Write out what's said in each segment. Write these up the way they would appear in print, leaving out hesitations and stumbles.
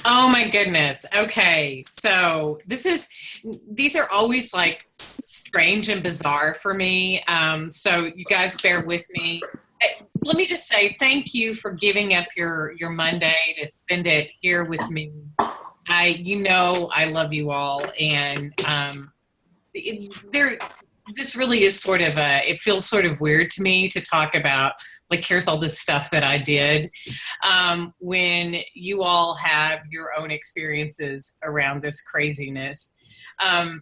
Oh my goodness. Okay. So these are always like strange and bizarre for me. So you guys bear with me. Let me just say thank you for giving up your Monday to spend it here with me. I love you all, and there this really is sort of it feels sort of weird to me to talk about, like, here's all this stuff that I did, when you all have your own experiences around this craziness. um,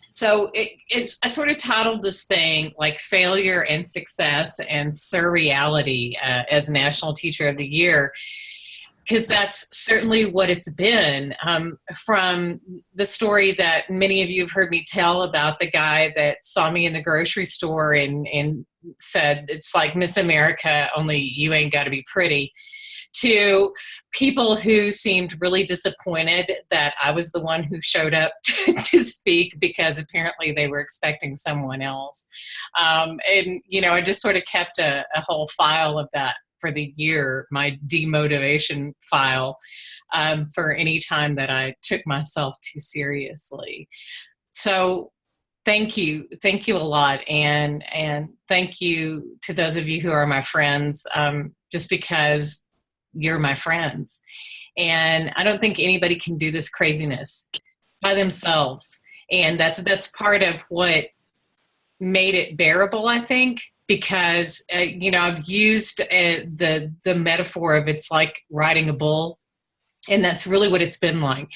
so I sort of titled this thing like failure and success and surreality, as National Teacher of the Year, because that's certainly what it's been. From the story that many of you have heard me tell about the guy that saw me in the grocery store and said, it's like Miss America, only you ain't got to be pretty, to people who seemed really disappointed that I was the one who showed up to speak because apparently they were expecting someone else. I just sort of kept a whole file of that for the year, my demotivation file, for any time that I took myself too seriously. So thank you a lot, and thank you to those of you who are my friends, just because you're my friends. And I don't think anybody can do this craziness by themselves. And that's part of what made it bearable, I think, because I've used the metaphor of it's like riding a bull, and that's really what it's been like.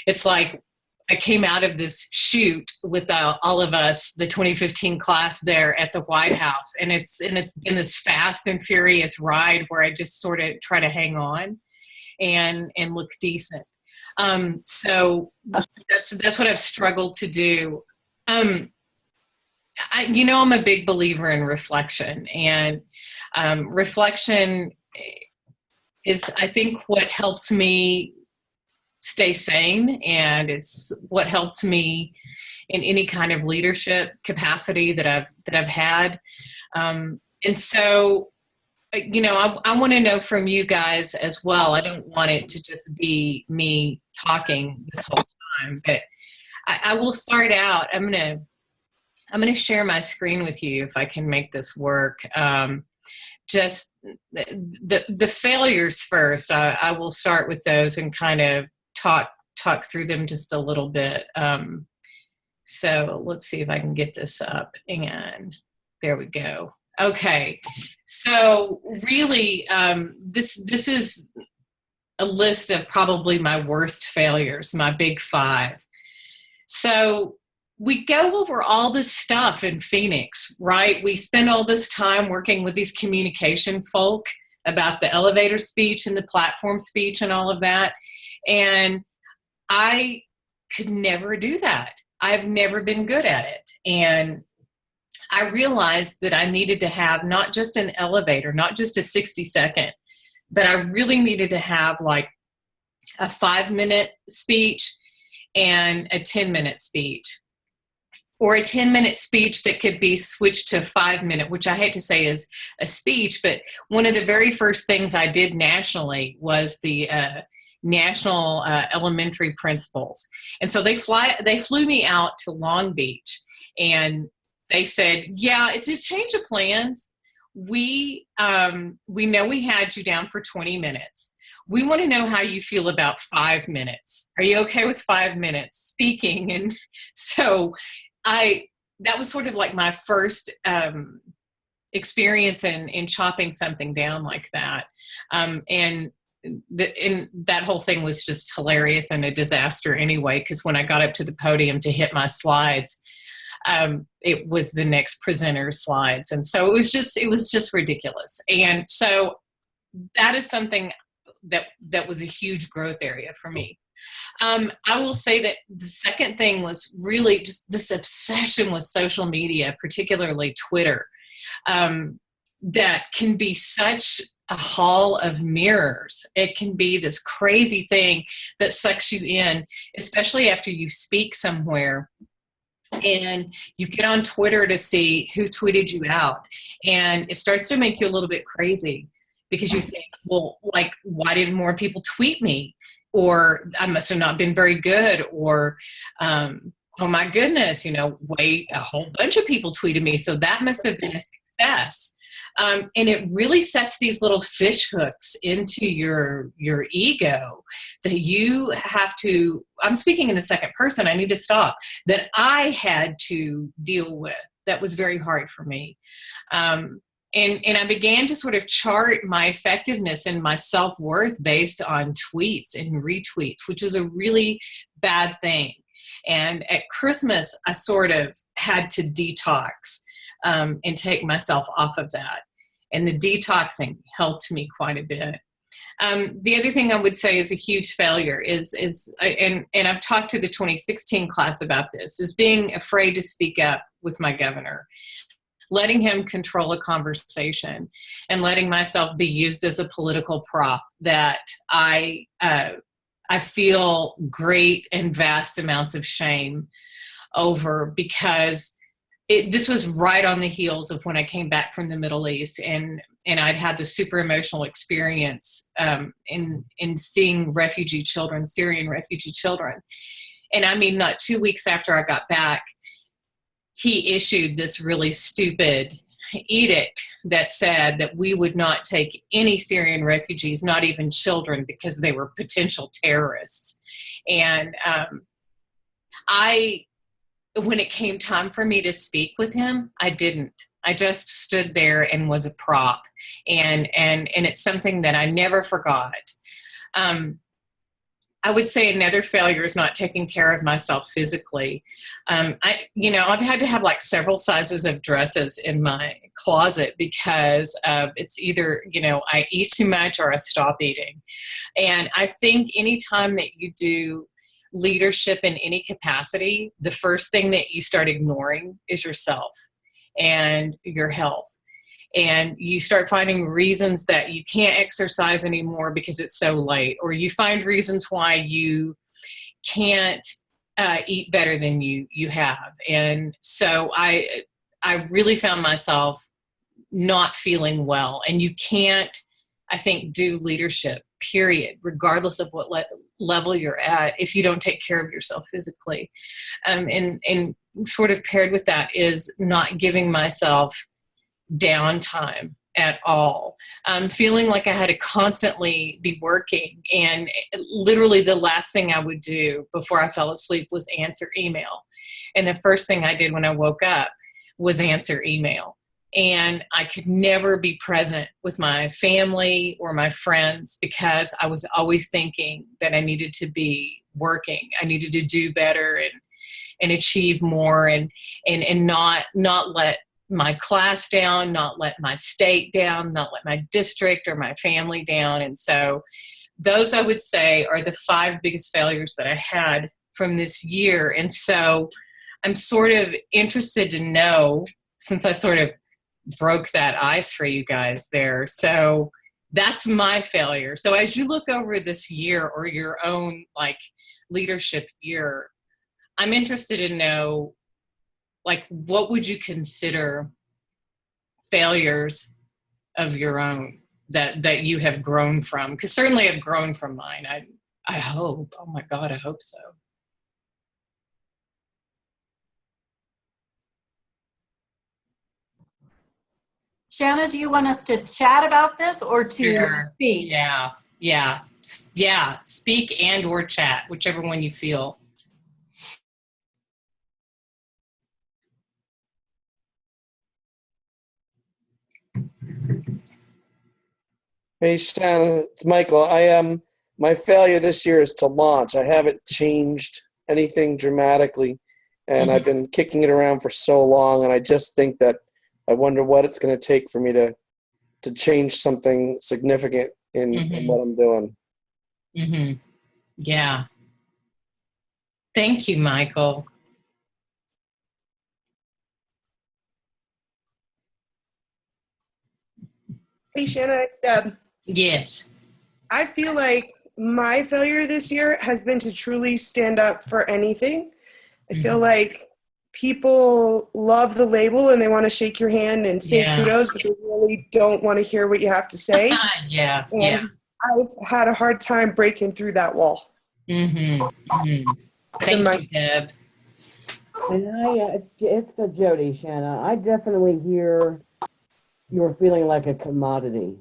It's like I came out of this shoot with all of us, the 2015 class there at the White House, and it's been this fast and furious ride where I just sort of try to hang on and look decent. So that's what I've struggled to do. I'm a big believer in reflection, and reflection is, I think, what helps me stay sane, and it's what helps me in any kind of leadership capacity that I've had. And so, I want to know from you guys as well. I don't want it to just be me talking this whole time, but I will start out. I'm gonna share my screen with you if I can make this work. Just the failures first. I will start with those and kind of talk through them just a little bit. So let's see if I can get this up, and there we go. Okay, so really, this is a list of probably my worst failures, my big five. So we go over all this stuff in Phoenix, right? We spend all this time working with these communication folk about the elevator speech and the platform speech and all of that. And I could never do that. I've never been good at it. And I realized that I needed to have not just an elevator, not just a 60-second, but I really needed to have like a 5-minute speech and a 10-minute speech, or a 10-minute speech that could be switched to 5-minute, which I hate to say is a speech, but one of the very first things I did nationally was the National Elementary Principals. And so they flew me out to Long Beach, and they said, yeah, it's a change of plans. We know we had you down for 20 minutes. We want to know how you feel about 5 minutes. Are you okay with 5 minutes speaking? And so that was sort of like my first experience in chopping something down like that. And that whole thing was just hilarious and a disaster anyway, because when I got up to the podium to hit my slides, it was the next presenter's slides. And so it was just ridiculous. And so that is something that was a huge growth area for me. I will say that the second thing was really just this obsession with social media, particularly Twitter, that can be such a hall of mirrors. It can be this crazy thing that sucks you in, especially after you speak somewhere and you get on Twitter to see who tweeted you out. And it starts to make you a little bit crazy. because you think, well, like, why didn't more people tweet me? Or I must have not been very good, or oh my goodness, wait, a whole bunch of people tweeted me, so that must have been a success. And it really sets these little fish hooks into your ego that you have to, I'm speaking in the second person, I need to stop, that I had to deal with. That was very hard for me. And I began to sort of chart my effectiveness and my self-worth based on tweets and retweets, which is a really bad thing. And at Christmas, I sort of had to detox and take myself off of that. And the detoxing helped me quite a bit. The other thing I would say is a huge failure and I've talked to the 2016 class about this, is being afraid to speak up with my governor, letting him control a conversation and letting myself be used as a political prop that I feel great and vast amounts of shame over, because this was right on the heels of when I came back from the Middle East, and I'd had the super emotional experience in seeing refugee children, Syrian refugee children. And I mean, not 2 weeks after I got back, he issued this really stupid edict that said that we would not take any Syrian refugees, not even children, because they were potential terrorists. And when it came time for me to speak with him, I didn't. I just stood there and was a prop. And it's something that I never forgot. I would say another failure is not taking care of myself physically. I've had to have like several sizes of dresses in my closet because it's either, I eat too much or I stop eating. And I think anytime that you do leadership in any capacity, the first thing that you start ignoring is yourself and your health. And you start finding reasons that you can't exercise anymore because it's so late, or you find reasons why you can't eat better than you have. And so I really found myself not feeling well. And you can't, I think, do leadership, period, regardless of what level you're at, if you don't take care of yourself physically. And sort of paired with that is not giving myself downtime at all. Feeling like I had to constantly be working, and literally the last thing I would do before I fell asleep was answer email. And the first thing I did when I woke up was answer email. And I could never be present with my family or my friends because I was always thinking that I needed to be working. I needed to do better and achieve more and not let my class down, not let my state down, not let my district or my family down. And so those, I would say, are the 5 biggest failures that I had from this year. And so I'm sort of interested to know, since I sort of broke that ice for you guys there. So that's my failure. So as you look over this year or your own like leadership year, I'm interested to know, like, what would you consider failures of your own that you have grown from? Because certainly I've grown from mine. I hope. Oh my God, I hope so. Shanna, do you want us to chat about this or to Sure. speak? Yeah. Speak and or chat, whichever one you feel. Hey Shanna, it's Michael. My failure this year is to launch. I haven't changed anything dramatically, and I've been kicking it around for so long, and I just think that I wonder what it's going to take for me to change something significant in what I'm doing. Yeah. Thank you, Michael. Hey Shanna, it's Deb. Yes. I feel like my failure this year has been to truly stand up for anything. I feel like people love the label and they want to shake your hand and say Yeah. kudos, but they really don't want to hear what you have to say. Yeah. And Yeah. I've had a hard time breaking through that wall. Thank you, Deb. And it's a Jody, Shanna. I definitely hear you're feeling like a commodity.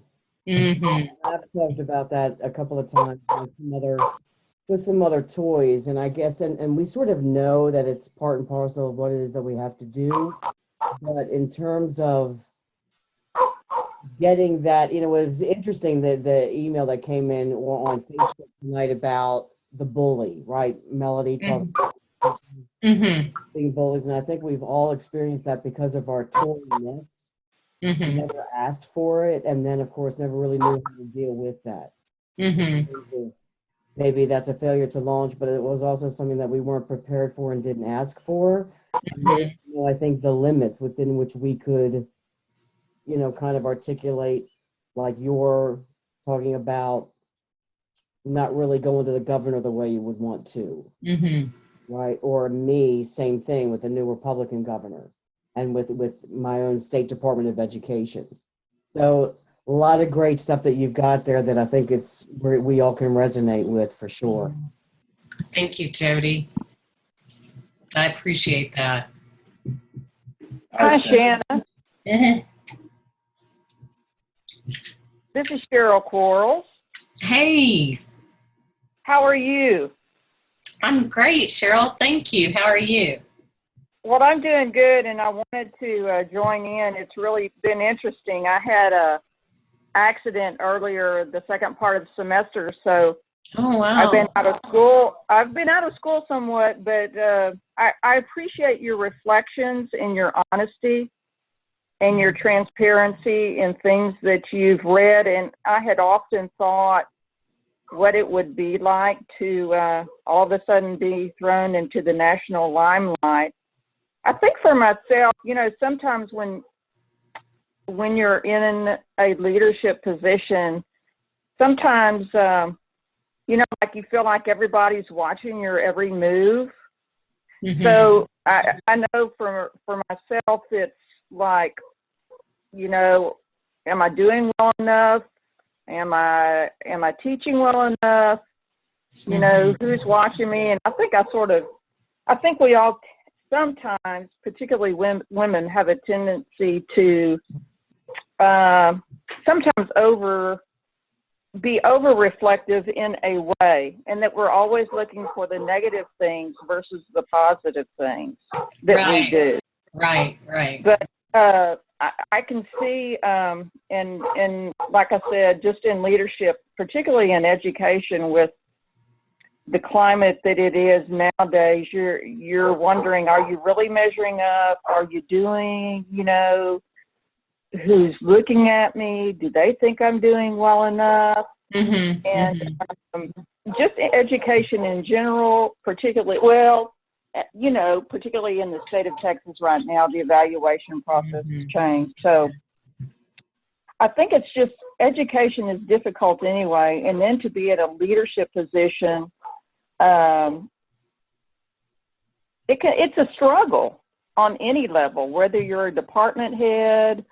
I've talked about that a couple of times with some other toys, and I guess and we sort of know that it's part and parcel of what it is that we have to do. But in terms of getting that, it was interesting that the email that came in on Facebook tonight about the bully, right? Melody talking about being bullies, and I think we've all experienced that because of our toyness. Never asked for it, and then of course never really knew how to deal with that. Maybe that's a failure to launch, but it was also something that we weren't prepared for and didn't ask for. I think the limits within which we could, kind of articulate, like you're talking about, not really going to the governor the way you would want to, right? Or me, same thing with the new Republican governor, and with my own state Department of Education. So a lot of great stuff that you've got there that I think we all can resonate with for sure. Thank you, Jody. I appreciate that. Hi, Shanna. This is Cheryl Quarles. Hey. How are you? I'm great, Cheryl. Thank you. How are you? Well, I'm doing good, and I wanted to join in. It's really been interesting. I had a accident earlier, the second part of the semester, so oh, wow. I've been out of school. I've been out of school somewhat, but I appreciate your reflections and your honesty and your transparency in things that you've read. And I had often thought what it would be like to all of a sudden be thrown into the national limelight. I think for myself, sometimes when you're in a leadership position, sometimes, like you feel like everybody's watching your every move. So I know for myself, it's like, am I doing well enough? Am I teaching well enough? Who's watching me? And I think we all sometimes, particularly women, have a tendency to sometimes be over reflective in a way, and that we're always looking for the negative things versus the positive things that we do. Right. But I can see, and like I said, just in leadership, particularly in education, with the climate that it is nowadays, you're wondering, are you really measuring up? Are you doing, who's looking at me? Do they think I'm doing well enough? And just education in general, particularly in the state of Texas right now, the evaluation process has changed. So I think it's just education is difficult anyway. And then to be at a leadership position, it's a struggle on any level, whether you're a department head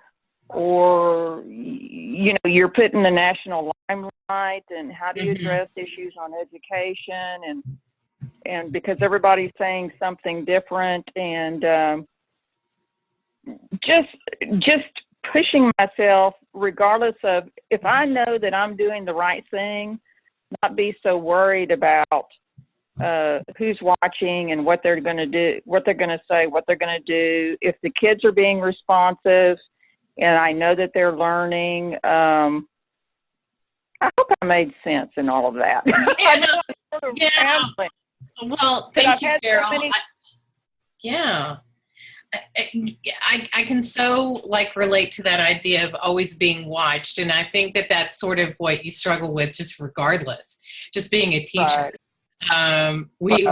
or, you're put in the national limelight, and how do you address issues on education, and because everybody's saying something different, and just pushing myself, regardless of if I know that I'm doing the right thing, not be so worried about who's watching and what they're going to do, what they're going to say, what they're going to do. If the kids are being responsive and I know that they're learning, I hope I made sense in all of that. Yeah. Well, thank you, Carol. I can so relate to that idea of always being watched, and I think that that's sort of what you struggle with, just regardless, just being a teacher. We've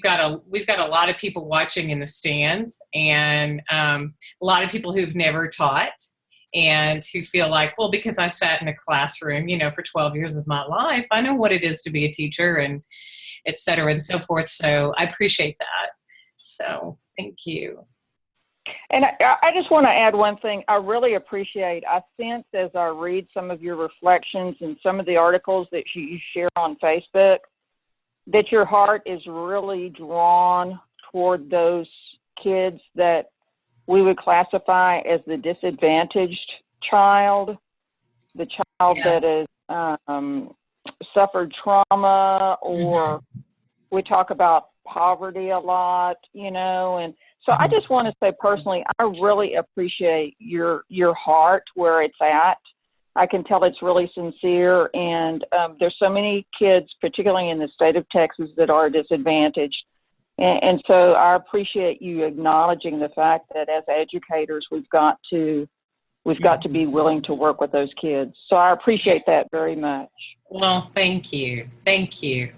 got a lot of people watching in the stands, and a lot of people who've never taught and who feel like, well, because I sat in a classroom, for 12 years of my life, I know what it is to be a teacher, and et cetera and so forth. So I appreciate that. So thank you. And I just want to add one thing. I really appreciate, I sense as I read some of your reflections and some of the articles that you share on Facebook, that your heart is really drawn toward those kids that we would classify as the disadvantaged child, the child that has suffered trauma, or we talk about poverty a lot, you know, and so I just want to say personally, I really appreciate your heart where it's at. I can tell it's really sincere, and there's so many kids, particularly in the state of Texas, that are disadvantaged. And so I appreciate you acknowledging the fact that as educators, we've got to be willing to work with those kids. So I appreciate that very much. Well, thank you. Thank you.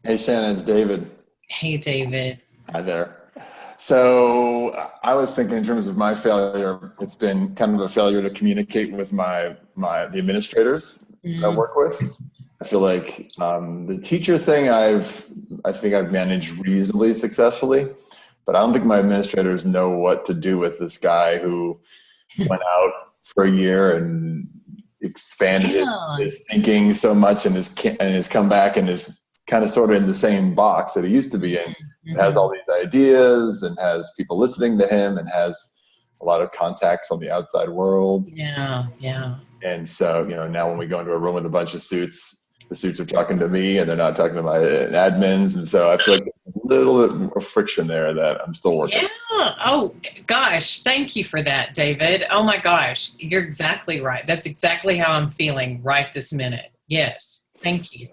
Hey, Shanna, it's David. Hey, David. Hi there. So I was thinking in terms of my failure, it's been kind of a failure to communicate with the administrators I work with. I feel like the teacher thing I think I've managed reasonably successfully, but I don't think my administrators know what to do with this guy who went out for a year and expanded his thinking so much and has come back and is kind of sort of in the same box that he used to be in. Has all these ideas and has people listening to him and has a lot of contacts on the outside world. Yeah. And so, you know, now when we go into a room with a bunch of suits, the suits are talking to me and they're not talking to my admins. And so I feel like there's a little bit more friction there that I'm still working. Yeah. Oh, gosh. Thank you for that, David. Oh, my gosh. You're exactly right. That's exactly how I'm feeling right this minute. Yes. Thank you.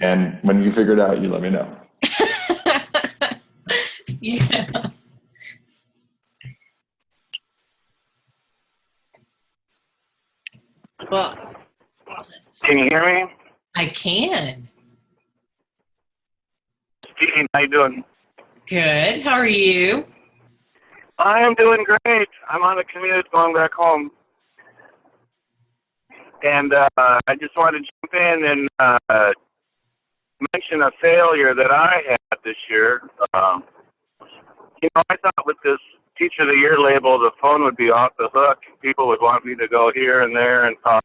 And when you figure it out, you let me know. Yeah. Well, Can you hear me? I can. Steve, how you doing? Good. How are you? I am doing great. I'm on the commute going back home. And I just wanted to jump in and mention a failure that I had this year. You know, I thought with this Teacher of the Year label, the phone would be off the hook. People would want me to go here and there and talk.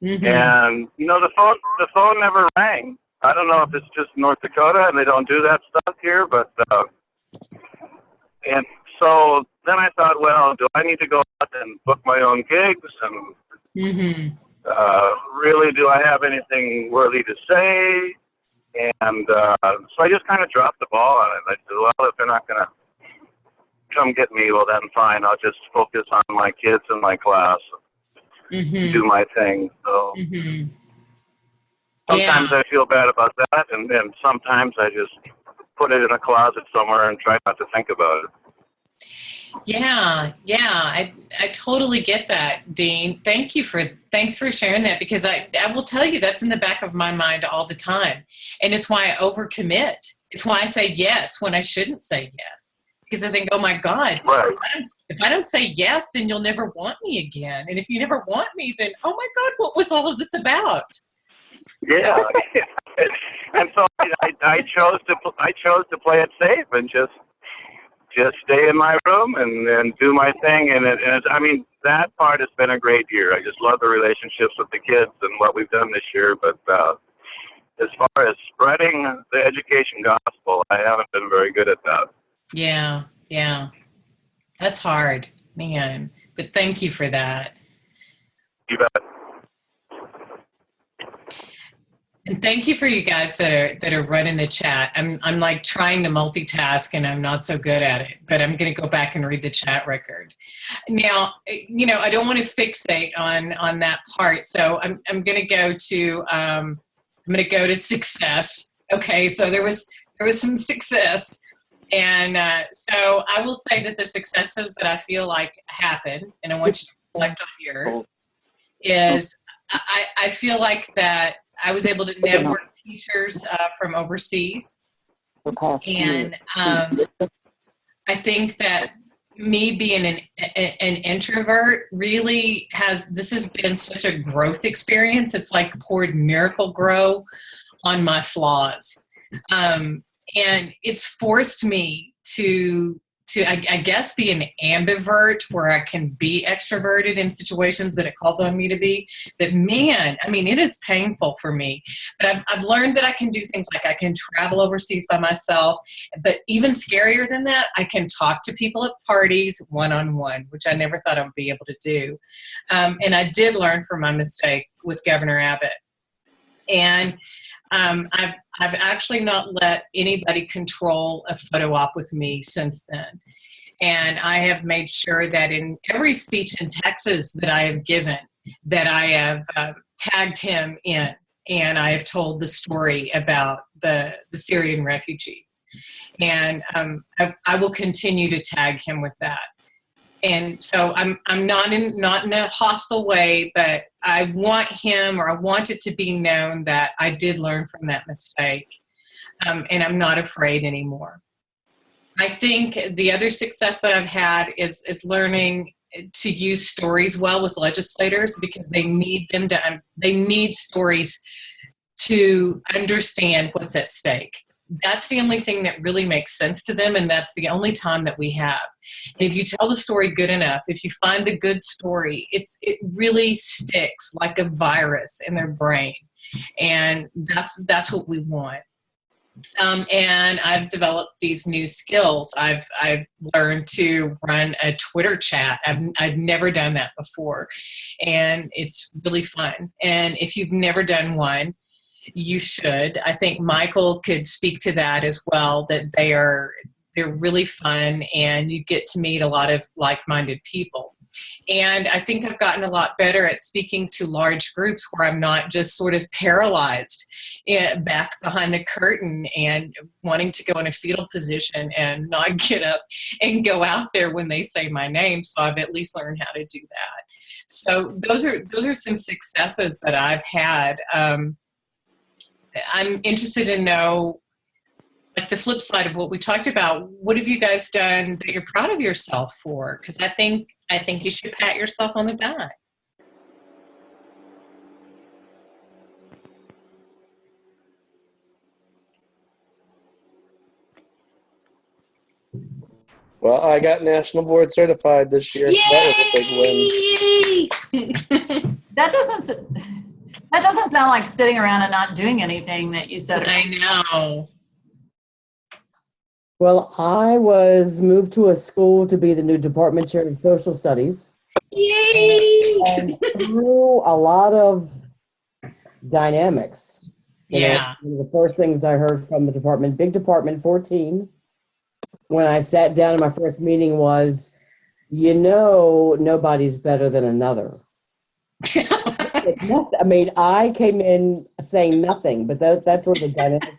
And, you know, the phone never rang. I don't know if it's just North Dakota and they don't do that stuff here, but, and so then I thought, well, do I need to go out and book my own gigs? And really, do I have anything worthy to say? And so I just kind of dropped the ball on it. I said, well, if they're not going to come get me, well, then fine. I'll just focus on my kids and my class. Do my thing. So sometimes I feel bad about that, and then sometimes I just put it in a closet somewhere and try not to think about it. Yeah. I totally get that, Dean. Thanks for sharing that, because I will tell you that's in the back of my mind all the time. And it's why I overcommit. It's why I say yes when I shouldn't say yes. Because I think, oh my God, if I don't say yes, then you'll never want me again. And if you never want me, then, oh my God, what was all of this about? Yeah. And so I chose to play it safe and just stay in my room and do my thing. And I mean, that part has been a great year. I just love the relationships with the kids and what we've done this year. But as far as spreading the education gospel, I haven't been very good at that. Yeah. That's hard, man. But thank you for that. You bet. And thank you for you guys that are running the chat. I'm like trying to multitask and I'm not so good at it, but I'm going to go back and read the chat record. Now, you know, I don't want to fixate on that part. So I'm going to go to success. Okay. So there was some success. And so I will say that the successes that I feel like happen, and I want you to reflect on yours, is I feel like that I was able to network teachers from overseas. And I think that me being an introvert really this has been such a growth experience. It's like poured Miracle Grow on my flaws. And it's forced me to I guess, be an ambivert where I can be extroverted in situations that it calls on me to be. But man, I mean, it is painful for me. But I've learned that I can do things like I can travel overseas by myself. But even scarier than that, I can talk to people at parties one-on-one, which I never thought I would be able to do. And I did learn from my mistake with Governor Abbott. And I've actually not let anybody control a photo op with me since then. And I have made sure that in every speech in Texas that I have given, that I have tagged him in, and I have told the story about the Syrian refugees. And I will continue to tag him with that. And so I'm not in a hostile way, but I want him, or I want it to be known that I did learn from that mistake, and I'm not afraid anymore. I think the other success that I've had is learning to use stories well with legislators, because they need stories to understand what's at stake. That's the only thing that really makes sense to them, and that's the only time that we have. And if you tell the story good enough, if you find the good story, it really sticks like a virus in their brain, and that's what we want. And I've developed these new skills. I've learned to run a Twitter chat. I've never done that before, and it's really fun. And if you've never done one, you should. I think Michael could speak to that as well, that they're really fun, and you get to meet a lot of like-minded people. And I think I've gotten a lot better at speaking to large groups where I'm not just sort of paralyzed back behind the curtain and wanting to go in a fetal position and not get up and go out there when they say my name. So I've at least learned how to do that. So those are some successes that I've had. I'm interested to know, like, the flip side of what we talked about. What have you guys done that you're proud of yourself for? Because I think you should pat yourself on the back. Well, I got national board certified this year, so that was a big win. That doesn't sound like sitting around and not doing anything that you said. I know. Well, I was moved to a school to be the new department chair of social studies. Yay! And through a lot of dynamics. Yeah. One of the first things I heard from the department, big department, 14, when I sat down in my first meeting was, nobody's better than another. I mean, I came in saying nothing, but that's sort of the dynamics.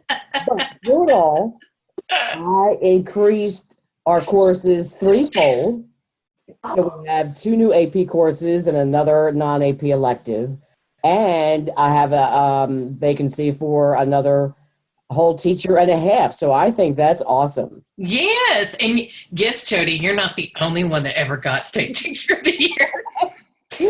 But through it all, I increased our courses threefold. So we have 2 new AP courses and another non-AP elective. And I have a vacancy for another whole teacher and a half. So I think that's awesome. Yes. And yes, Jody, you're not the only one that ever got state teacher of the year. I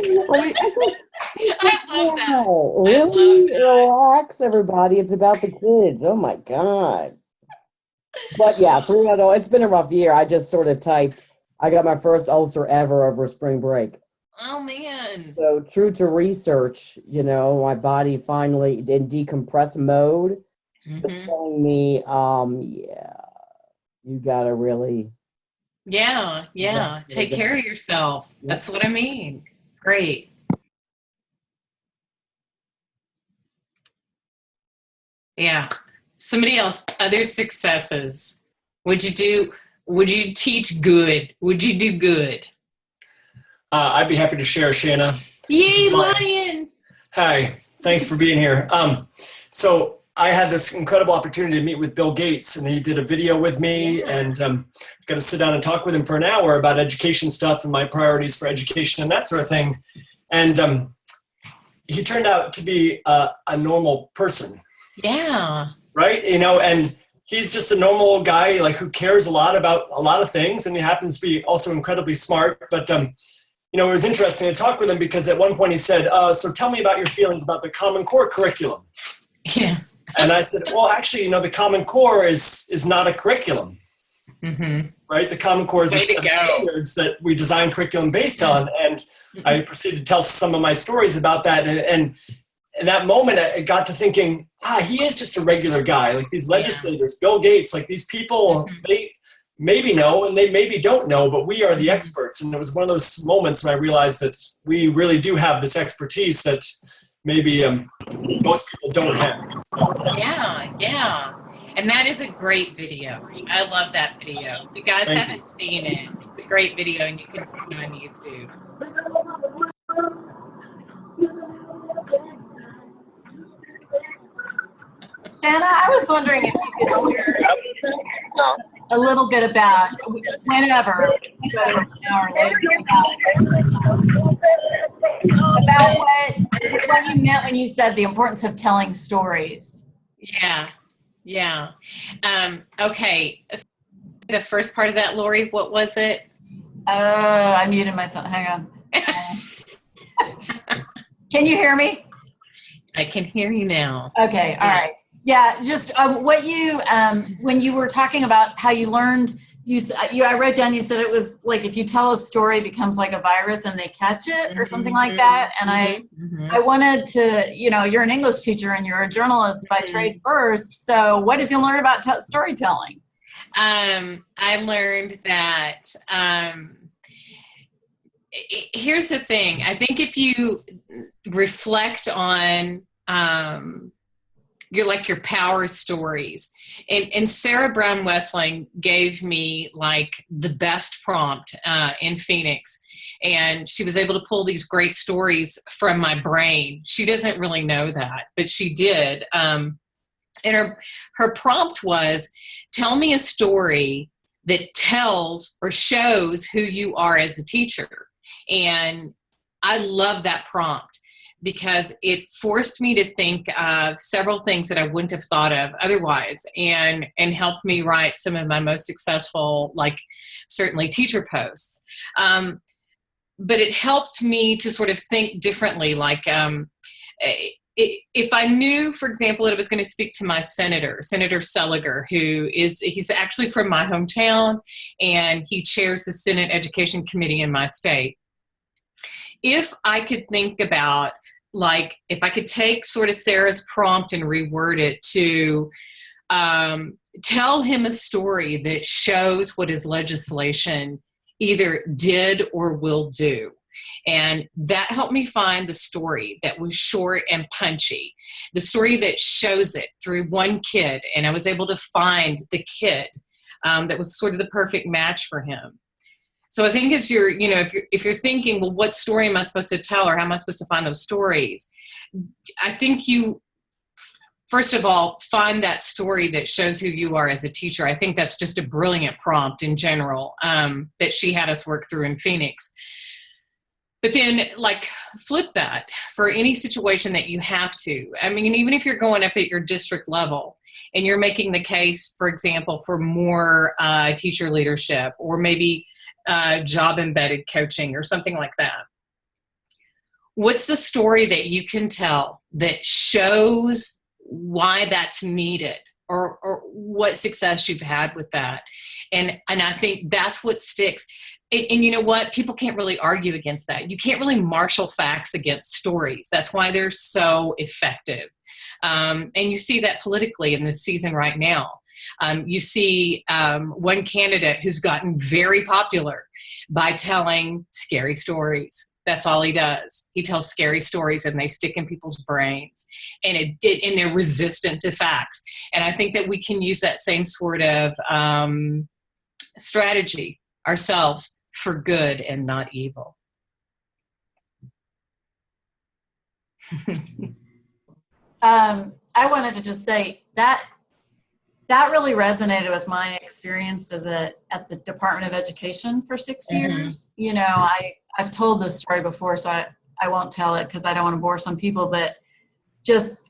love that. Really? Relax, everybody. It's about the kids. Oh, my God. But, yeah, through it all, it's been a rough year. I just sort of typed, I got my first ulcer ever over spring break. Oh, man. So, true to research, my body finally in decompress mode is telling me, you got to really. Yeah. Take care of yourself. Yep. That's what I mean. Great. Yeah. Somebody else, other successes. Would you teach good? Would you do good? I'd be happy to share, Shanna. Yay, Lion! Hi, thanks for being here. So I had this incredible opportunity to meet with Bill Gates, and he did a video with me, and got to sit down and talk with him for an hour about education stuff and my priorities for education and that sort of thing. And he turned out to be a normal person. Yeah. Right? And he's just a normal guy, like, who cares a lot about a lot of things, and he happens to be also incredibly smart. But it was interesting to talk with him because at one point he said, so tell me about your feelings about the Common Core curriculum. Yeah. And I said, well, actually, the Common Core is not a curriculum, right? The Common Core is a set of standards that we design curriculum based on. And I proceeded to tell some of my stories about that. And in that moment, I got to thinking, he is just a regular guy. Like these legislators, Bill Gates, like these people, they maybe know and they maybe don't know, but we are the experts. And it was one of those moments when I realized that we really do have this expertise that maybe most people don't have. Yeah. And that is a great video. I love that video. If you guys haven't seen it, it's a great video and you can see it on YouTube. Shanna, I was wondering if you could share a little bit about whenever, whether it's now or later, about what you meant when you said the importance of telling stories. Yeah. Okay. The first part of that, Lori, what was it? I muted myself. Hang on. Can you hear me? I can hear you now. Okay. All right. Yeah. Just what you, when you were talking about how you learned, I wrote down, you said it was like if you tell a story, it becomes like a virus and they catch it or something like that. And I wanted to, you're an English teacher and you're a journalist by trade first. So what did you learn about storytelling? I learned that here's the thing. I think if you reflect on your power stories, and Sarah Brown Wessling gave me like the best prompt in Phoenix, and she was able to pull these great stories from my brain. She doesn't really know that, but she did. And her prompt was, tell me a story that tells or shows who you are as a teacher. And I love that prompt because it forced me to think of several things that I wouldn't have thought of otherwise, and helped me write some of my most successful, like certainly teacher posts. But it helped me to sort of think differently. Like if I knew, for example, that I was going to speak to my Senator Seliger, he's actually from my hometown, and he chairs the Senate Education Committee in my state. If I could think about, like, if I could take sort of Sarah's prompt and reword it to tell him a story that shows what his legislation either did or will do. And that helped me find the story that was short and punchy, the story that shows it through one kid. And I was able to find the kid that was sort of the perfect match for him. So I think as you're, if you're thinking, well, what story am I supposed to tell, or how am I supposed to find those stories? I think you, first of all, find that story that shows who you are as a teacher. I think that's just a brilliant prompt in general that she had us work through in Phoenix. But then, like, flip that for any situation that you have to. I mean, even if you're going up at your district level and you're making the case, for example, for more teacher leadership, or maybe job-embedded coaching or something like that. What's the story that you can tell that shows why that's needed, or what success you've had with that? And I think that's what sticks. And you know what? People can't really argue against that. You can't really marshal facts against stories. That's why they're so effective. And you see that politically in this season right now. You see one candidate who's gotten very popular by telling scary stories. That's all he does. He tells scary stories and they stick in people's brains, and and they're resistant to facts. And I think that we can use that same sort of strategy ourselves for good and not evil. I wanted to just say that really resonated with my experience at the Department of Education for 6 years. I've told this story before, so I won't tell it because I don't want to bore some people, but just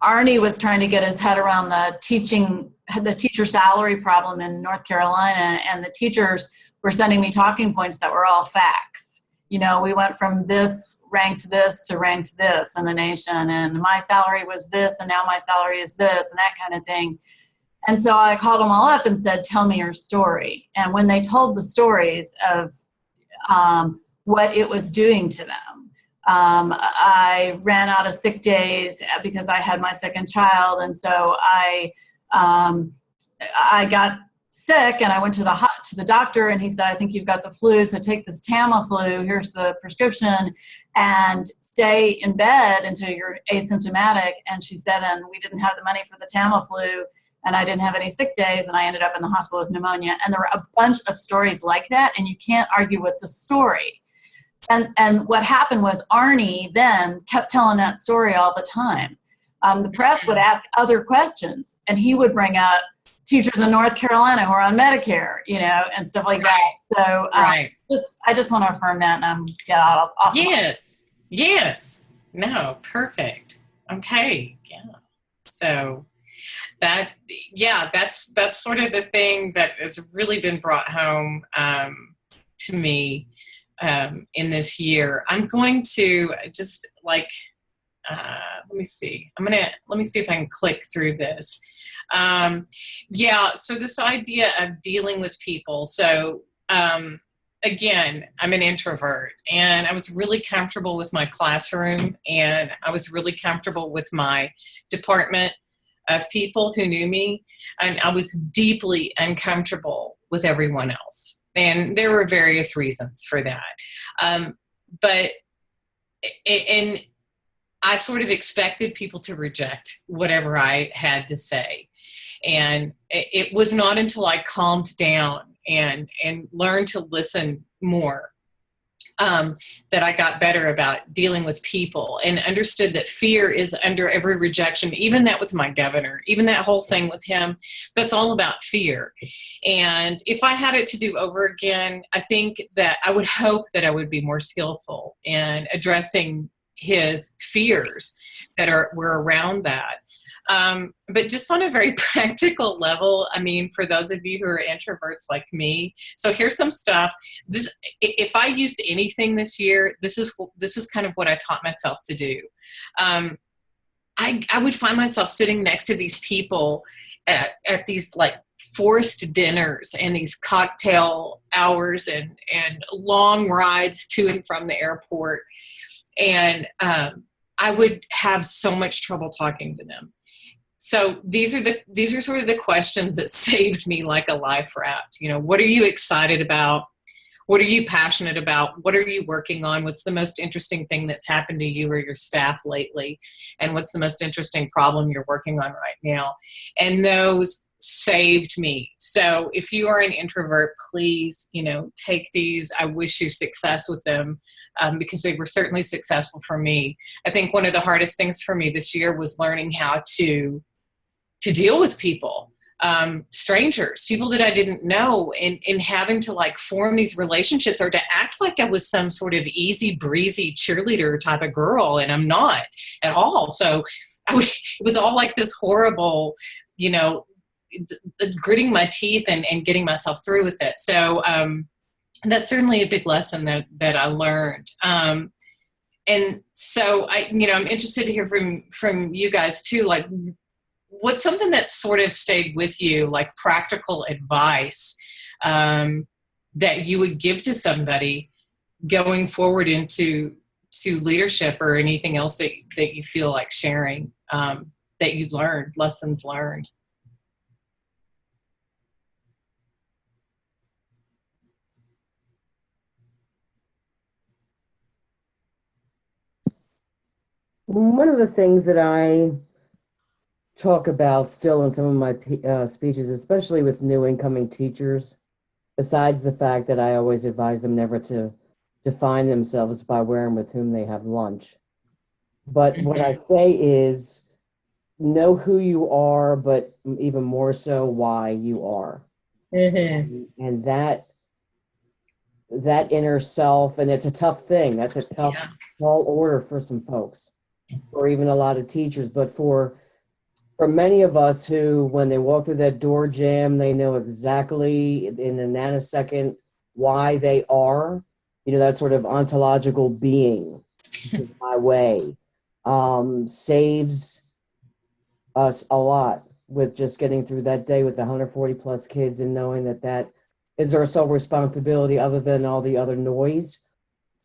Arnie was trying to get his head around the teacher salary problem in North Carolina, and the teachers were sending me talking points that were all facts. you know, we went from this ranked this to ranked this in the nation, and my salary was this, and now my salary is this, and that kind of thing. And so I called them all up and said, tell me your story. And when they told the stories of what it was doing to them, I ran out of sick days because I had my second child. And so I got sick, and I went to the doctor, and he said, I think you've got the flu, so take this Tamiflu, here's the prescription, and stay in bed until you're asymptomatic. And she said, and we didn't have the money for the Tamiflu, and I didn't have any sick days, and I ended up in the hospital with pneumonia. And there were a bunch of stories like that, and you can't argue with the story. And what happened was Arnie then kept telling that story all the time. The press would ask other questions, and he would bring up teachers in North Carolina who are on Medicare, you know, and stuff like that. So I just want to affirm that, and I'm off. Yes. No, perfect. Okay. Yeah. So that's sort of the thing that has really been brought home to me in this year. I'm going to just let me see. Let me see if I can click through this. So this idea of dealing with people. So again, I'm an introvert, and I was really comfortable with my classroom, and I was really comfortable with my department of people who knew me, and I was deeply uncomfortable with everyone else. And there were various reasons for that. But I sort of expected people to reject whatever I had to say. And it was not until I calmed down and learned to listen more that I got better about dealing with people, and understood that fear is under every rejection, even that with my governor, even that whole thing with him, that's all about fear. And if I had it to do over again, I think that I would hope that I would be more skillful in addressing his fears that were around that. But just on a very practical level, I mean, for those of you who are introverts like me, so here's some stuff. If I used anything this year, this is kind of what I taught myself to do. I would find myself sitting next to these people at these like forced dinners and these cocktail hours and long rides to and from the airport. And I would have so much trouble talking to them. So these are sort of the questions that saved me like a life raft. You know, what are you excited about? What are you passionate about? What are you working on? What's the most interesting thing that's happened to you or your staff lately? And what's the most interesting problem you're working on right now? And those saved me. So if you are an introvert, please, you know, take these. I wish you success with them because they were certainly successful for me. I think one of the hardest things for me this year was learning how to deal with people, strangers, people that I didn't know, and having to like form these relationships or to act like I was some sort of easy breezy cheerleader type of girl, and I'm not at all. So it was all like this horrible, you know, gritting my teeth and getting myself through with it. So that's certainly a big lesson that I learned. And so I'm interested to hear from you guys too, like what's something that sort of stayed with you, like practical advice that you would give to somebody going forward into leadership or anything else that you feel like sharing that you learned, lessons learned? One of the things that I talk about still in some of my speeches, especially with new incoming teachers, besides the fact that I always advise them never to define themselves by where and with whom they have lunch. But what I say is know who you are, but even more so why you are. Mm-hmm. And that inner self, and it's a tough thing. That's a tough, tall order for some folks, or even a lot of teachers. But for many of us who, when they walk through that door jam, they know exactly in a nanosecond why they are that sort of ontological being is my way, saves us a lot with just getting through that day with 140 plus kids and knowing that is our sole responsibility other than all the other noise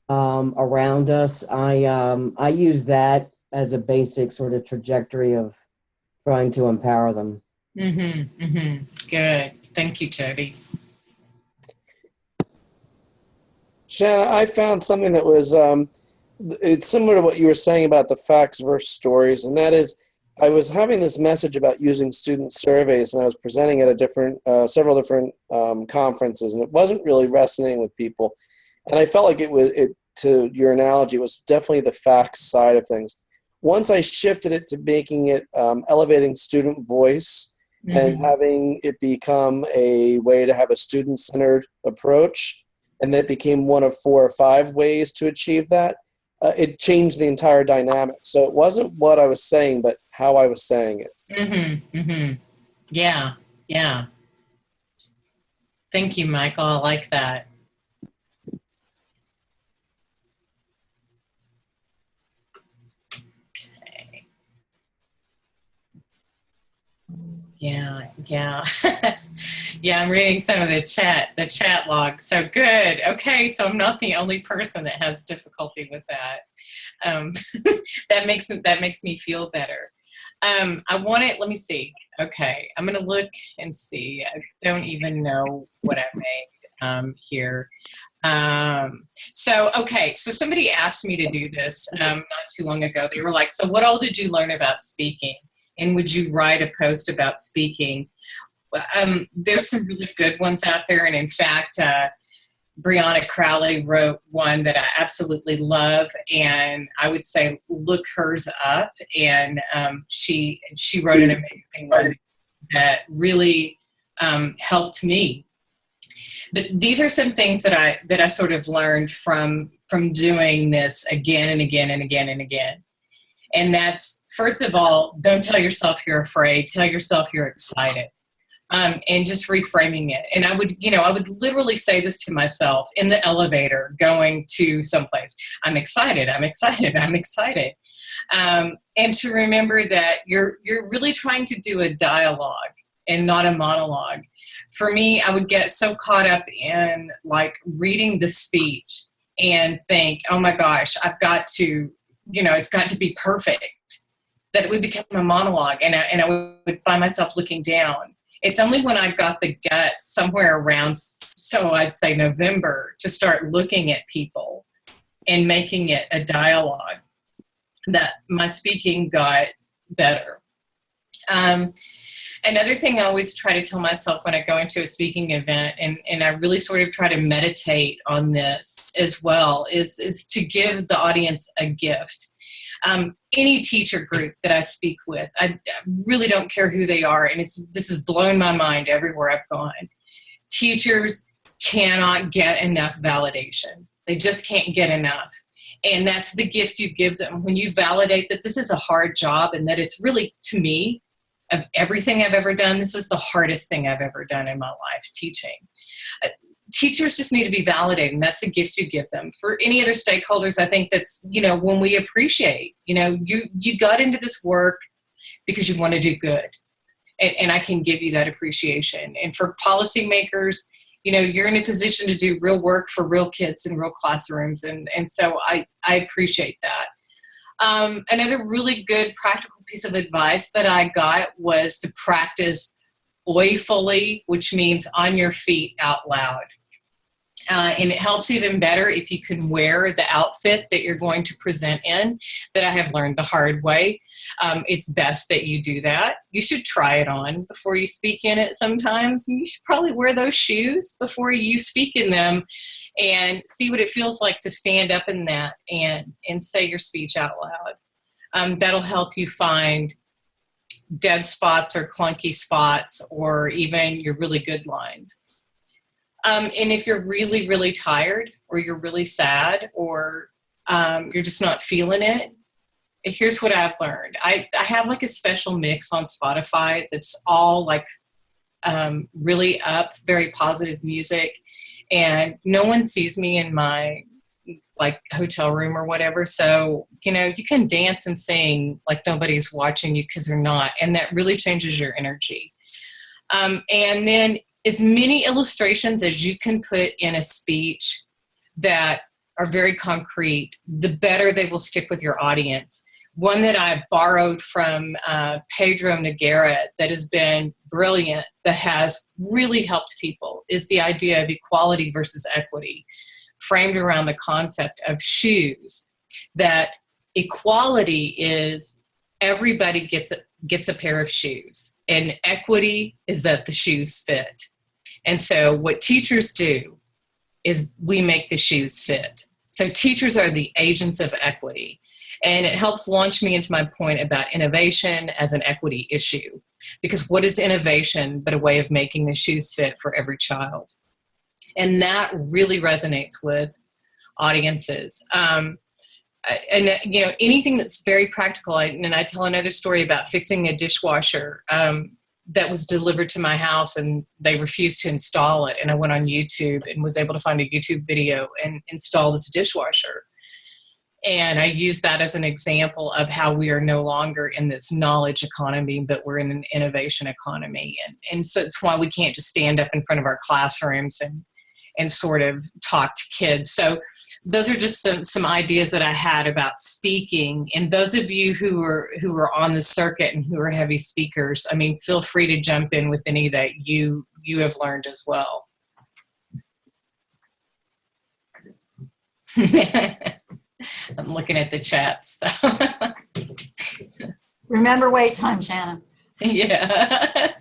around us. I use that as a basic sort of trajectory of trying to empower them. Good. Thank you, Jody. Shanna, I found something that was it's similar to what you were saying about the facts versus stories, and that is, I was having this message about using student surveys, and I was presenting at several different conferences, and it wasn't really resonating with people. And I felt like to your analogy, it was definitely the facts side of things. Once I shifted it to making it elevating student voice and having it become a way to have a student-centered approach, and that became one of 4 or 5 ways to achieve that, it changed the entire dynamic. So it wasn't what I was saying, but how I was saying it. Yeah. Thank you, Michael. I like that. Okay. Yeah. Yeah, I'm reading some of the chat log. So good. Okay, so I'm not the only person that has difficulty with that. That makes me feel better. Let me see. Okay, I'm gonna look and see. I don't even know what I made here. So somebody asked me to do this not too long ago. They were like, so what all did you learn about speaking? And would you write a post about speaking? There's some really good ones out there. And in fact, Brianna Crowley wrote one that I absolutely love. And I would say, look hers up. And she wrote an amazing one that really helped me. But these are some things that I sort of learned from doing this again and again and again and again. And that's, first of all, don't tell yourself you're afraid. Tell yourself you're excited. And just reframing it. And I would literally say this to myself in the elevator going to someplace. I'm excited. And to remember that you're really trying to do a dialogue and not a monologue. For me, I would get so caught up in like reading the speech and think, oh my gosh, I've got to, it's got to be perfect, that it would become a monologue. And I would find myself looking down. It's only when I got the guts somewhere around, so I'd say November, to start looking at people and making it a dialogue that my speaking got better. Another thing I always try to tell myself when I go into a speaking event, and I really sort of try to meditate on this as well, is to give the audience a gift. Any teacher group that I speak with, I really don't care who they are, and this has blown my mind everywhere I've gone. Teachers cannot get enough validation. They just can't get enough. And that's the gift you give them. When you validate that this is a hard job and that it's really, to me, of everything I've ever done, this is the hardest thing I've ever done in my life, teaching. Teachers just need to be validated, and that's the gift you give them. For any other stakeholders, I think that's, when we appreciate, you got into this work because you want to do good. And I can give you that appreciation. And for policymakers, you're in a position to do real work for real kids in real classrooms. And so I appreciate that. Another really good practical piece of advice that I got was to practice oyfully, which means on your feet out loud. And it helps even better if you can wear the outfit that you're going to present in, that I have learned the hard way. It's best that you do that. You should try it on before you speak in it sometimes. You should probably wear those shoes before you speak in them and see what it feels like to stand up in that and say your speech out loud. That'll help you find dead spots or clunky spots or even your really good lines. And if you're really, really tired or you're really sad or you're just not feeling it, here's what I've learned. I have like a special mix on Spotify that's all like really up, very positive music. And no one sees me in my like hotel room or whatever. So, you can dance and sing like nobody's watching you because they're not. And that really changes your energy. And then as many illustrations as you can put in a speech that are very concrete, the better they will stick with your audience. One that I borrowed from Pedro Noguera that has been brilliant, that has really helped people, is the idea of equality versus equity, framed around the concept of shoes. That equality is everybody gets a pair of shoes, and equity is that the shoes fit. And so what teachers do is we make the shoes fit. So teachers are the agents of equity. And it helps launch me into my point about innovation as an equity issue. Because what is innovation but a way of making the shoes fit for every child? And that really resonates with audiences. Anything that's very practical. And I tell another story about fixing a dishwasher that was delivered to my house, and they refused to install it. And I went on YouTube and was able to find a YouTube video and install this dishwasher. And I use that as an example of how we are no longer in this knowledge economy, but we're in an innovation economy. And so it's why we can't just stand up in front of our classrooms and sort of talk to kids. So those are just some ideas that I had about speaking. And those of you who are on the circuit and who are heavy speakers, I mean, feel free to jump in with any that you have learned as well. I'm looking at the chat stuff. Remember wait time, Shanna. Yeah.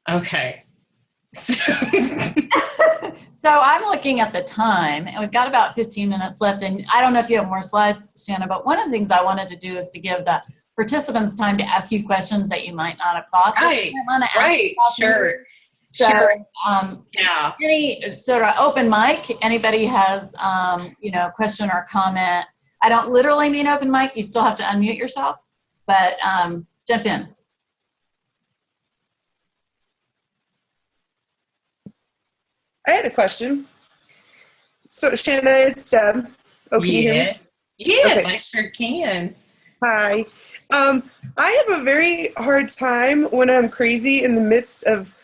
Okay. So I'm looking at the time, and we've got about 15 minutes left. And I don't know if you have more slides, Shanna, but one of the things I wanted to do is to give the participants time to ask you questions that you might not have thought. Right. Sure. So, Sure. Yeah. Any sort of open mic, anybody has, question or comment. I don't literally mean open mic. You still have to unmute yourself, but jump in. I had a question. So, Shanna, it's Deb. Oh, can you hear me? Yes, Okay. I sure can. Hi. I have a very hard time when I'm crazy in the midst of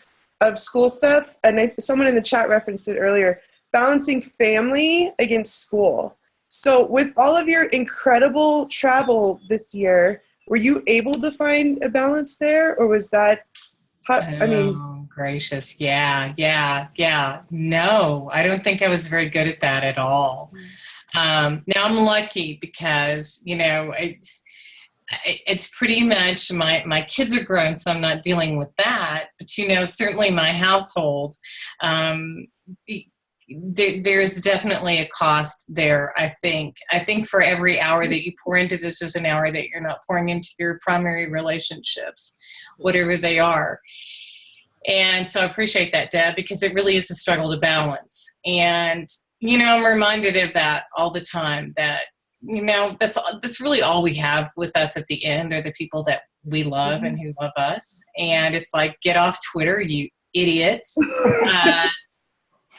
school stuff, and someone in the chat referenced it earlier, balancing family against school. So with all of your incredible travel this year, were you able to find a balance there, or was that, Gracious. Yeah. No, I don't think I was very good at that at all. Now I'm lucky because, it's pretty much my kids are grown, so I'm not dealing with that. But, certainly my household, there's definitely a cost there, I think. I think for every hour that you pour into this is an hour that you're not pouring into your primary relationships, whatever they are. And so I appreciate that, Deb, because it really is a struggle to balance. And, I'm reminded of that all the time, that, that's really all we have with us at the end are the people that we love and who love us. And it's like, get off Twitter, you idiots.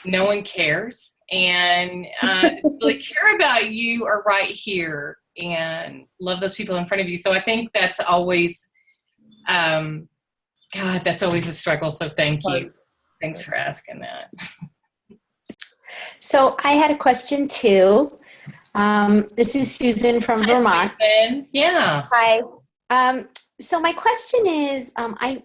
No one cares. And really care about you are right here and love those people in front of you. So I think that's always, that's always a struggle. So thank you. Thanks for asking that. So I had a question too. This is Susan from Vermont. Susan. Yeah. Hi. So my question is, I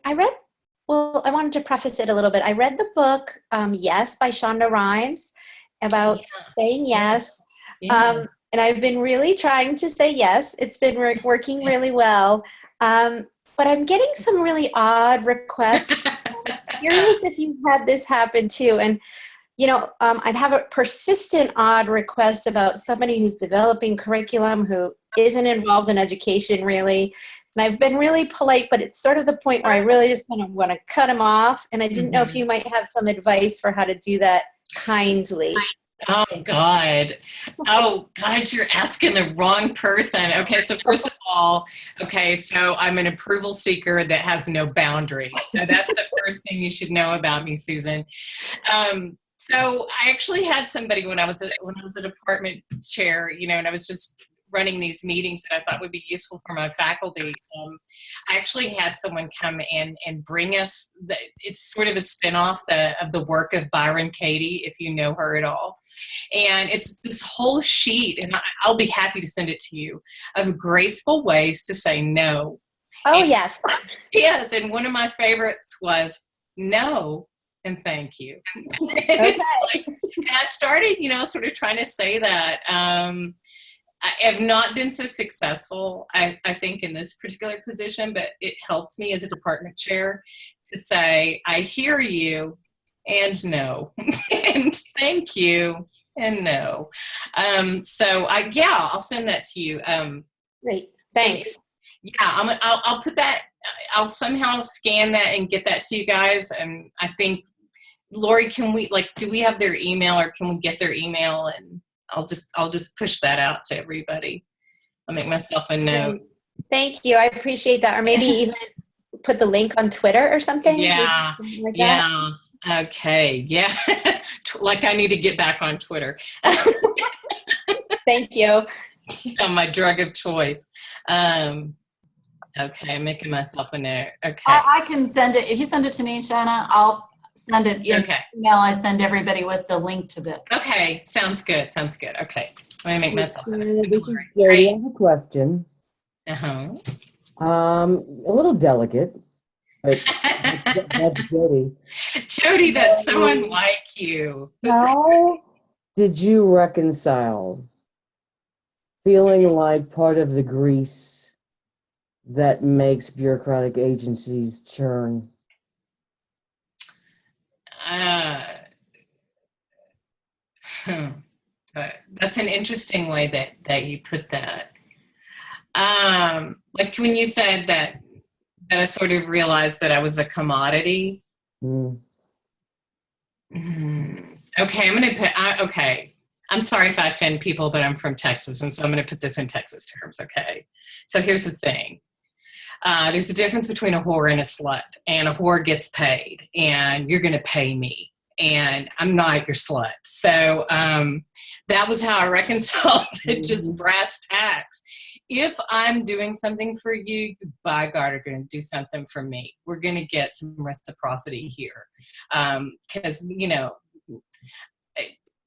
wanted to preface it a little bit. I read the book, Yes, by Shonda Rhimes, about saying yes. Yeah. And I've been really trying to say yes. It's been working really well. But I'm getting some really odd requests. I'm curious if you've had this happen too. And, I'd have a persistent odd request about somebody who's developing curriculum who isn't involved in education really. And I've been really polite, but it's sort of the point where I really just kind of want to cut them off. And I didn't know if you might have some advice for how to do that kindly. Oh God. Oh God, you're asking the wrong person. Okay, so first of all, okay, so I'm an approval seeker that has no boundaries. So that's the first thing you should know about me, Susan. So I actually had somebody when I was a department chair, and I was just running these meetings that I thought would be useful for my faculty. I actually had someone come in and bring us. It's sort of a spinoff of the work of Byron Katie, if you know her at all. And it's this whole sheet, and I'll be happy to send it to you, of graceful ways to say no. Oh, And, yes. yes, and one of my favorites was no and thank you. Okay. And I started, sort of trying to say that. I have not been so successful, I think, in this particular position, but it helped me as a department chair to say, I hear you and no, and thank you and no. So I'll send that to you. Great. Thanks. Yeah, I'll put that, I'll somehow scan that and get that to you guys. And I think, Lori, do we have their email, or can we get their email? And I'll just push that out to everybody. I'll make myself a note. Thank you. I appreciate that. Or maybe even put the link on Twitter or something. Yeah. Like yeah. That. Okay. Yeah. Like I need to get back on Twitter. Thank you. My drug of choice. Okay. I'm making myself a note. Okay. I can send it. If you send it to me, Shanna, I'll send it in email. I send everybody with the link to this. Okay. Sounds good. Okay. Let me make myself a note. Jody, I have a question. Uh-huh. A little delicate, but that's Jody. Jody, that's so unlike you. How did you reconcile feeling like part of the grease that makes bureaucratic agencies churn? That's an interesting way that you put that. Like when you said that I sort of realized that I was a commodity. Okay, I'm going to put, okay. I'm sorry if I offend people, but I'm from Texas, and so I'm going to put this in Texas terms, okay? So here's the thing. There's a difference between a whore and a slut, and a whore gets paid, and you're going to pay me, and I'm not your slut. So that was how I reconciled it, just brass tacks. If I'm doing something for you, you by God are going to do something for me. We're going to get some reciprocity here. Because,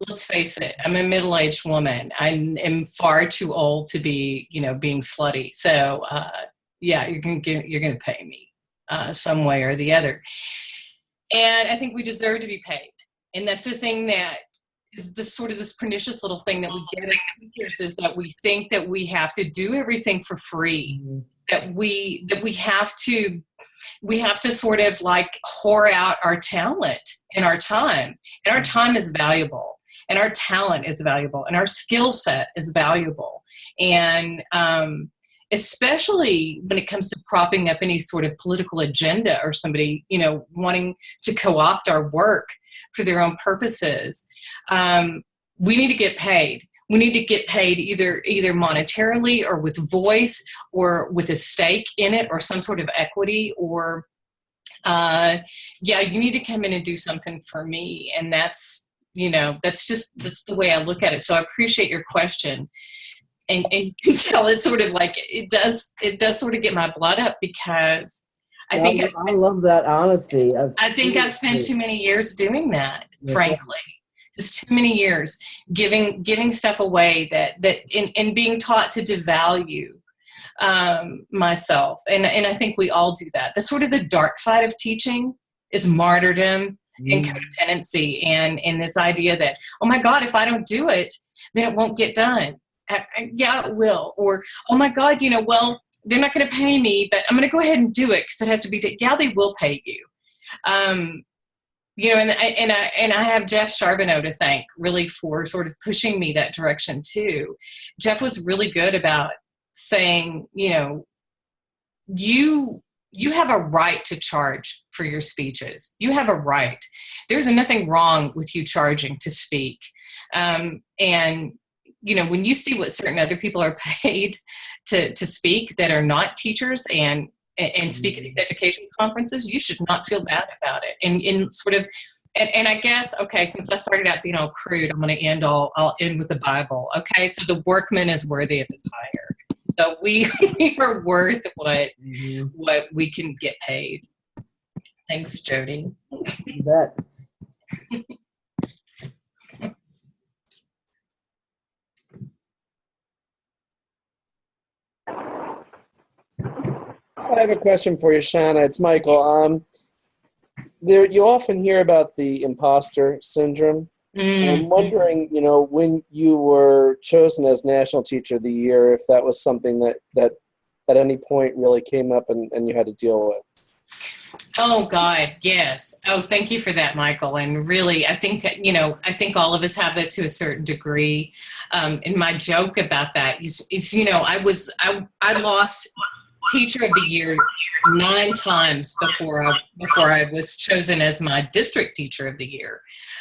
let's face it, I'm a middle-aged woman. I am far too old to be, being slutty. So, you're going to pay me some way or the other. And I think we deserve to be paid. And that's the thing that is this pernicious little thing that we get as teachers, is that we think that we have to do everything for free, that we have to sort of like whore out our talent and our time. And our time is valuable, and our talent is valuable, and our skill set is valuable. And especially when it comes to propping up any sort of political agenda, or somebody, wanting to co-opt our work for their own purposes. We need to get paid. We need to get paid either monetarily, or with voice, or with a stake in it, or some sort of equity, or you need to come in and do something for me. And that's the way I look at it. So I appreciate your question. And you can tell it's sort of like it does sort of get my blood up, because I love that honesty. I think I've spent too many years doing that, frankly. Just too many years giving stuff away that and being taught to devalue myself. And I think we all do that. The sort of the dark side of teaching is martyrdom and codependency, and this idea that, oh my God, if I don't do it, then it won't get done. Yeah, it will. Or, oh my God, well, they're not going to pay me, but I'm going to go ahead and do it because it has to be. Yeah, they will pay you. And I have Jeff Charbonneau to thank, really, for sort of pushing me that direction too. Jeff was really good about saying, you have a right to charge for your speeches. You have a right. There's nothing wrong with you charging to speak. And, you know, when you see what certain other people are paid to speak that are not teachers and speak at these education conferences, you should not feel bad about it. And sort of, and I guess, okay, since I started out being all crude, I'm going to I'll end with the Bible. Okay, so the workman is worthy of his hire. So we are worth what we can get paid. Thanks, Jody. You bet. I have a question for you, Shanna. It's Michael. You often hear about the imposter syndrome. And I'm wondering, you know, when you were chosen as National Teacher of the Year, if that was something that at any point really came up and you had to deal with. Oh, God, yes. Oh, thank you for that, Michael. And really, I think all of us have that to a certain degree. And my joke about that is you know, I lost Teacher of the Year 9 times before I was chosen as my district Teacher of the Year.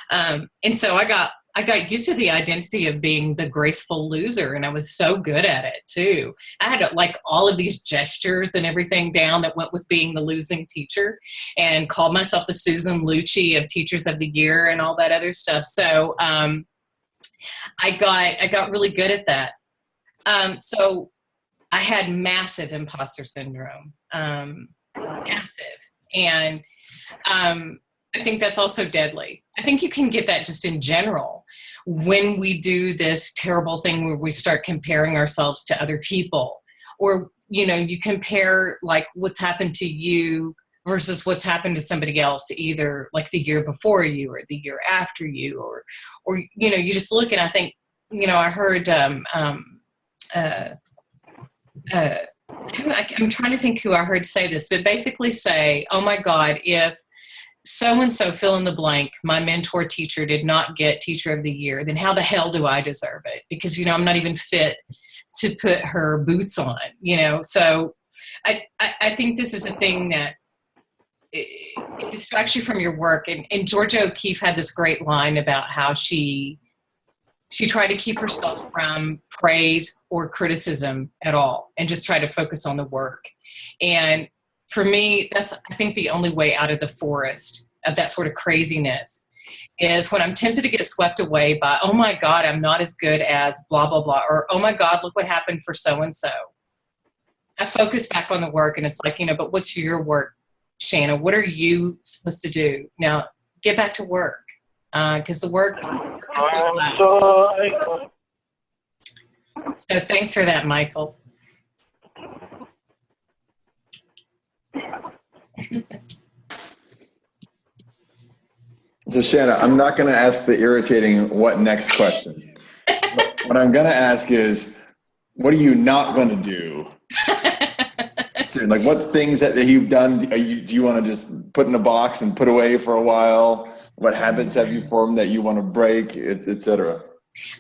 And so I got used to the identity of being the graceful loser, and I was so good at it too. I had like all of these gestures and everything down that went with being the losing teacher, and called myself the Susan Lucci of Teachers of the Year and all that other stuff. So I got really good at that. So I had massive imposter syndrome, massive. And I think that's also deadly. I think you can get that just in general when we do this terrible thing where we start comparing ourselves to other people, or, you know, you compare like what's happened to you versus what's happened to somebody else, either like the year before you or the year after you, or, you know, you just look. And I think, you know, I heard, I'm trying to think who I heard say this, but basically say, oh my God, if so-and-so fill in the blank, my mentor teacher did not get Teacher of the Year, then how the hell do I deserve it? Because, you know, I'm not even fit to put her boots on, you know? So I think this is a thing that it distracts you from your work. And Georgia O'Keeffe had this great line about how she tried to keep herself from praise or criticism at all and just try to focus on the work. And for me, that's, I think, the only way out of the forest of that sort of craziness is when I'm tempted to get swept away by, oh my God, I'm not as good as blah, blah, blah, or oh my God, look what happened for so-and-so. I focus back on the work, and it's like, you know, but what's your work, Shanna? What are you supposed to do? Now, get back to work, because the work is what lasts. So thanks for that, Michael. So Shanna, I'm not going to ask the irritating what next question. What I'm going to ask is, what are you not going to do? So, like, what things that you've done, do you want to just put in a box and put away for a while? What habits have you formed that you want to break, et cetera?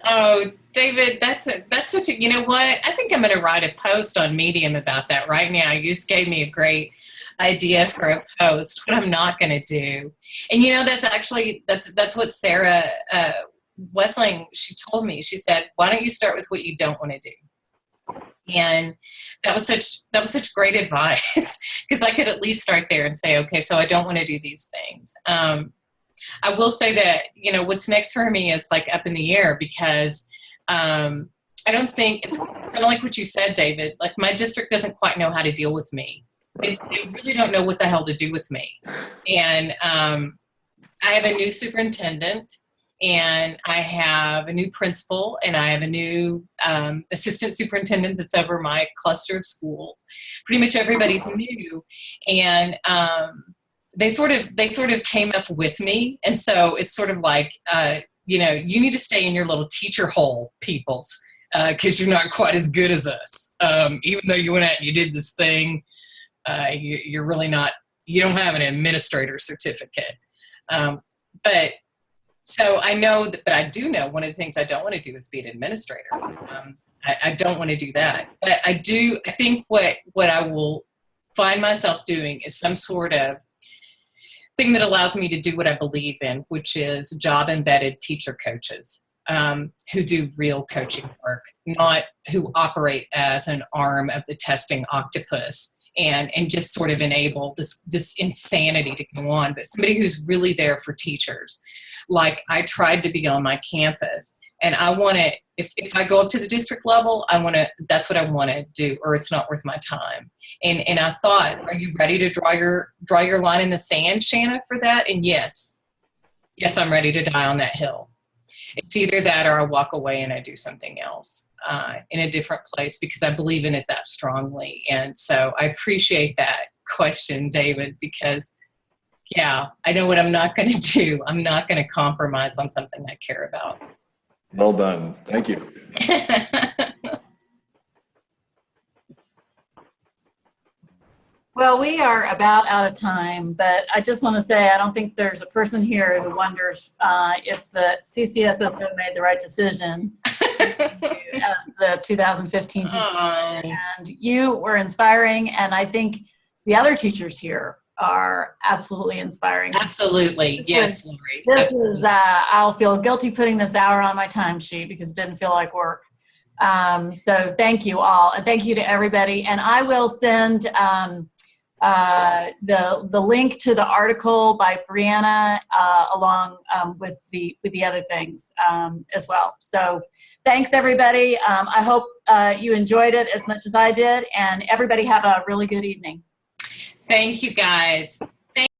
Oh, David, that's such a, you know what? I think I'm going to write a post on Medium about that right now. You just gave me a great idea for a post, what I'm not going to do. And, you know, that's what Sarah Wessling, she told me. She said, why don't you start with what you don't want to do? And that was such great advice, because I could at least start there and say, okay, so I don't want to do these things. I will say that, you know, what's next for me is like up in the air, because I don't think it's kind of like what you said, David. Like, my district doesn't quite know how to deal with me. They really don't know what the hell to do with me. And I have a new superintendent, and I have a new principal, and I have a new assistant superintendent that's over my cluster of schools. Pretty much everybody's new. And they sort of came up with me. And so it's sort of like, you know, you need to stay in your little teacher hole, Peeples, because you're not quite as good as us. Even though you went out and you did this thing, you're really not, you don't have an administrator certificate. But so I know that, but I do know one of the things I don't want to do is be an administrator. I don't want to do that. But I think what I will find myself doing is some sort of thing that allows me to do what I believe in, which is job embedded teacher coaches. who do real coaching work, not who operate as an arm of the testing octopus and just sort of enable this insanity to go on, but somebody who's really there for teachers. Like I tried to be on my campus, and I want to, if I go up to the district level, that's what I want to do, or it's not worth my time. And I thought, are you ready to draw your line in the sand, Shanna, for that? And yes, I'm ready to die on that hill. It's either that or I walk away and I do something else in a different place, because I believe in it that strongly. And so I appreciate that question, David, because yeah, I know what I'm not going to do. I'm not going to compromise on something I care about. Well done. Thank you. Well, we are about out of time, but I just want to say I don't think there's a person here who wonders if the CCSSO made the right decision as the 2015 teacher. And you were inspiring, and I think the other teachers here are absolutely inspiring. Absolutely. Yes, Lori. This is, I'll feel guilty putting this hour on my timesheet because it didn't feel like work. So thank you all, and thank you to everybody. And I will send the link to the article by Brianna along with the other things as well. So thanks everybody. I hope you enjoyed it as much as I did, and everybody have a really good evening. Thank you guys.